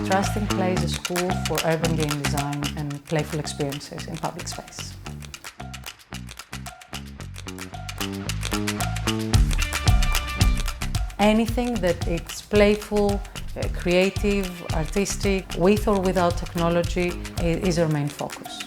Trusting Play is a school for urban game design and playful experiences in public space. Anything that it's playful, creative, artistic, with or without technology, is our main focus.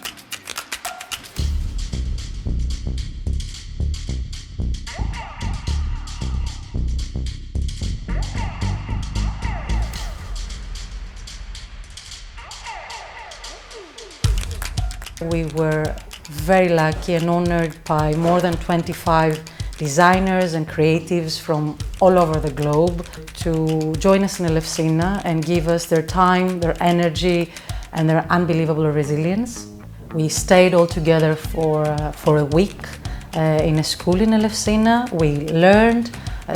We were very lucky and honored by more than 25 designers and creatives from all over the globe to join us in Elefsina and give us their time, their energy and their unbelievable resilience. We stayed all together for a week in a school in Elefsina. We learned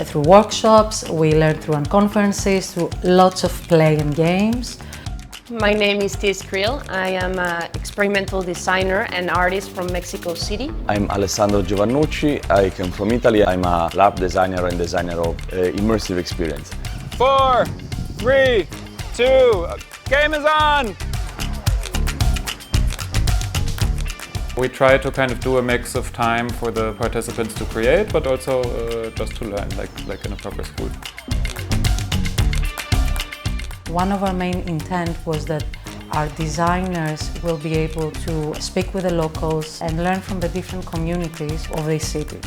through workshops, we learned through conferences, through lots of play and games. My name is Eirini Steirou. I am an experimental designer and artist from Mexico City. I'm Alessandro Giovannucci. I come from Italy. I'm a lab designer and designer of immersive experience. 4, 3, 2, game is on! We try to kind of do a mix of time for the participants to create, but also just to learn, like in a proper school. One of our main intent was that our designers will be able to speak with the locals and learn from the different communities of this city.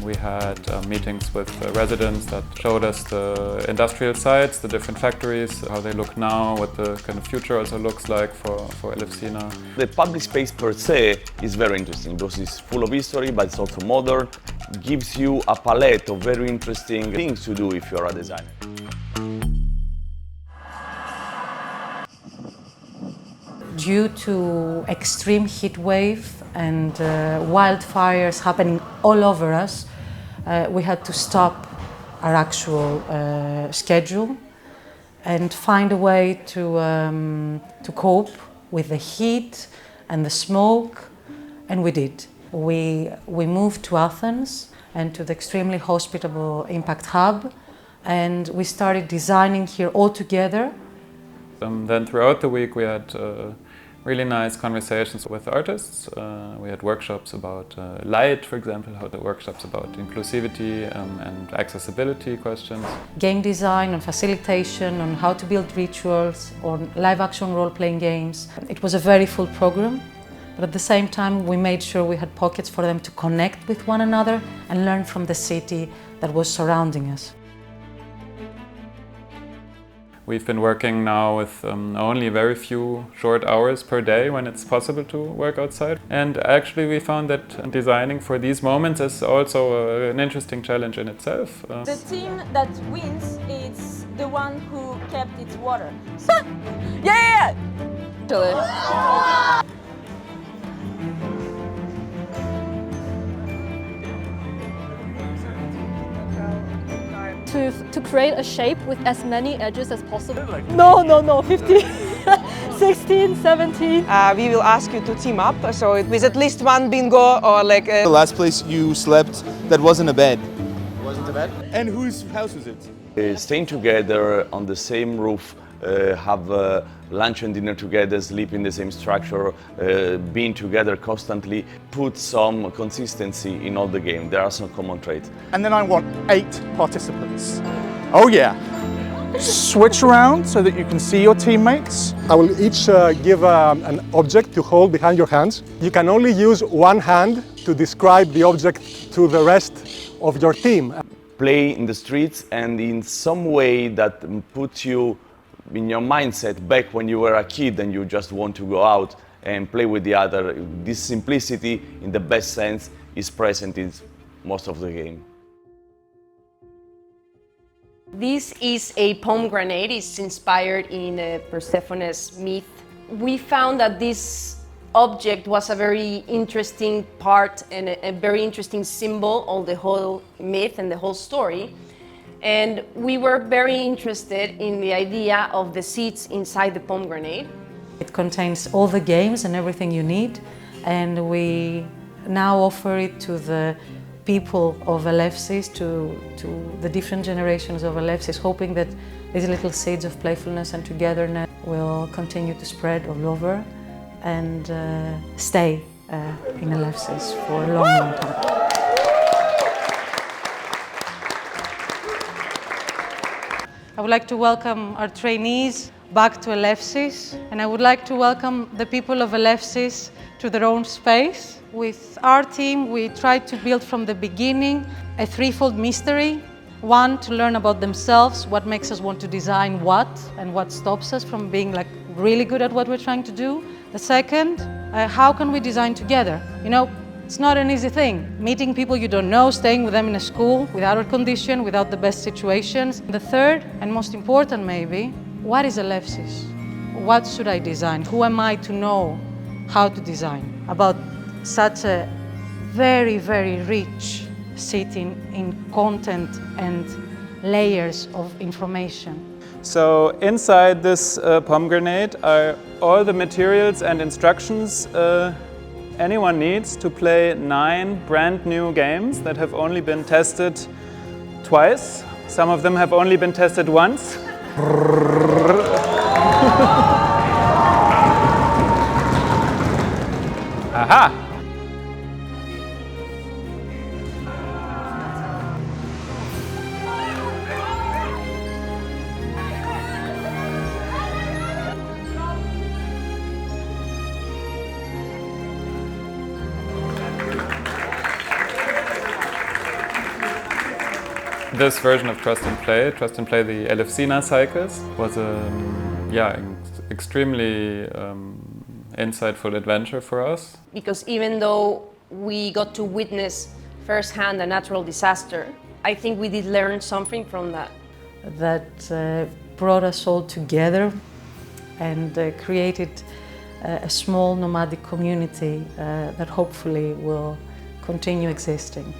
We had meetings with residents that showed us the industrial sites, the different factories, how they look now, what the kind of future also looks like for Elefsina. The public space per se is very interesting because it's full of history, but it's also modern. It gives you a palette of very interesting things to do if you're a designer. Due to extreme heat wave and wildfires happening all over us, we had to stop our actual schedule and find a way to cope with the heat and the smoke, and we did. We moved to Athens and to the extremely hospitable Impact Hub, and we started designing here all together. Then throughout the week we had really nice conversations with artists. We had workshops about light, for example, workshops about inclusivity and accessibility questions. Game design and facilitation, on how to build rituals, on live-action role-playing games. It was a very full program, but at the same time we made sure we had pockets for them to connect with one another and learn from the city that was surrounding us. We've been working now with only very few short hours per day when it's possible to work outside. And actually we found that designing for these moments is also an interesting challenge in itself. The team that wins is the one who kept its water. Yeah! To create a shape with as many edges as possible. No, 15, 16, 17. We will ask you to team up, so with at least one bingo or like The last place you slept that wasn't a bed. It wasn't a bed? And whose house was it? Staying together on the same roof, have lunch and dinner together, sleep in the same structure, being together constantly, put some consistency in all the game. There are some common traits. And then I want 8 participants. Oh yeah. Switch around so that you can see your teammates. I will each give an object to hold behind your hands. You can only use one hand to describe the object to the rest of your team. Play in the streets and in some way that puts you in your mindset back when you were a kid and you just want to go out and play with the other. This simplicity, in the best sense, is present in most of the game. This is a pomegranate. It's inspired in Persephone's myth. We found that this object was a very interesting part and a very interesting symbol of the whole myth and the whole story. And we were very interested in the idea of the seeds inside the pomegranate. It contains all the games and everything you need, and we now offer it to the people of Elefsis, to the different generations of Elefsis, hoping that these little seeds of playfulness and togetherness will continue to spread all over and stay in Elefsis for a long, long time. I would like to welcome our trainees back to Elefsis, and I would like to welcome the people of Elefsis to their own space. With our team, we tried to build from the beginning a threefold mystery. One, to learn about themselves, what makes us want to design what, and what stops us from being like really good at what we're trying to do. The second, how can we design together? You know, it's not an easy thing. Meeting people you don't know, staying with them in a school, without air condition, without the best situations. The third, and most important maybe, what is Elefsis? What should I design? Who am I to know how to design about such a very, very rich city in content and layers of information? So inside this pomegranate are all the materials and instructions anyone needs to play 9 brand new games that have only been tested twice. Some of them have only been tested once. Aha! This version of Trust and Play, the Elefsina Cycles, was an extremely insightful adventure for us. Because even though we got to witness firsthand a natural disaster, I think we did learn something from that. That brought us all together and created a small nomadic community that hopefully will continue existing.